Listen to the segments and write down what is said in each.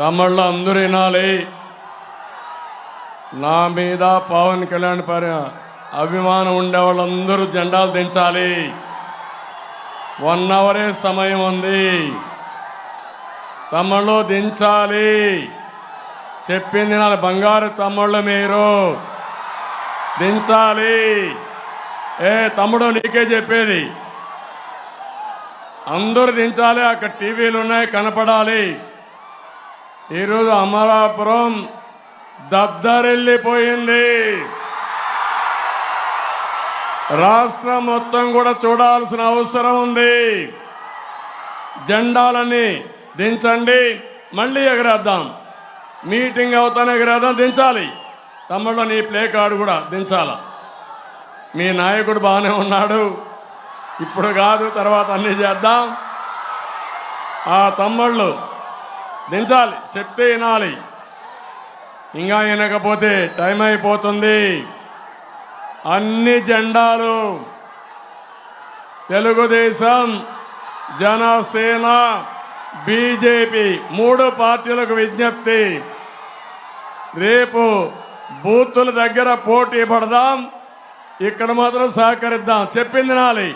తమ్ముళ్ళు అందరూ వినాలి. నా మీద పవన్ కళ్యాణ్ అభిమానం ఉండే వాళ్ళందరూ జెండాలు దించాలి. 1 అవరే సమయం ఉంది. తమ్ముళ్ళు దించాలి. చెప్పింది నా బంగారు తమ్ముళ్ళు మీరు దించాలి. తమ్ముడు నీకే చెప్పేది, అందరూ దించాలి. అక్కడ టీవీలు ఉన్నాయి, కనపడాలి. ఈరోజు అమలాపురం దద్దరిల్లిపోయింది. రాష్ట్రం మొత్తం కూడా చూడాల్సిన అవసరం ఉంది. జెండాలన్నీ దించండి, మళ్ళీ ఎగరేద్దాం. మీటింగ్ అవుతానే ఎగరేద్దాం. దించాలి తమ్ముళ్ళు, నీ ప్లే కార్డు కూడా దించాల. మీ నాయకుడు బాగానే ఉన్నాడు, ఇప్పుడు కాదు తర్వాత అన్నీ చేద్దాం. ఆ తమ్ముళ్ళు దించాలి, చెప్తే వినాలి. ఇంకా వినకపోతే టైం అయిపోతుంది. అన్ని జెండాలు తెలుగుదేశం, జనసేన, బీజేపీ 3 పార్టీలకు విజ్ఞప్తి. రేపు బూతుల దగ్గర పోటీ పడదాం, ఇక్కడ మాత్రం సహకరిద్దాం. చెప్పింది నాలి.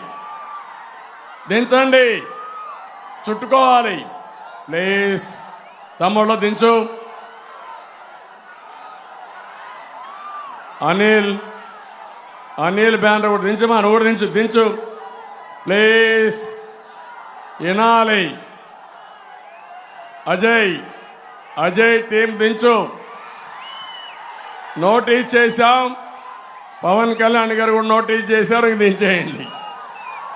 దించండి, చుట్టుకోవాలి. ప్లీజ్ తమ్ముళ్ళు దించు. అనిల్ బ్యానర్ కూడా దించమా, నువ్వు కూడా దించు ప్లీజ్. వినాలి. అజయ్ టీం దించు. నోటీస్ చేశాం, పవన్ కళ్యాణ్ గారు కూడా నోటీస్ చేశారు, దించేయండి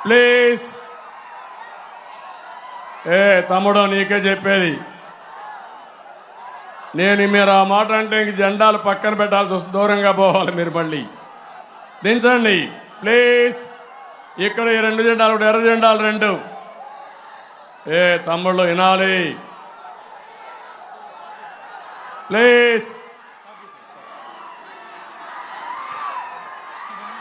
ప్లీజ్. తమ్ముడు నీకే చెప్పేది, నేను మీరు ఆ మాట అంటే ఇంక జెండాలు పక్కన పెట్టాల్సి వస్తుంది, దూరంగా పోవాలి మీరు. మళ్ళీ దించండి ప్లీజ్. ఇక్కడ ఈ 2 జెండాలు, ఎర్ర జెండాలు 2. తమ్ముళ్ళు వినాలి ప్లీజ్.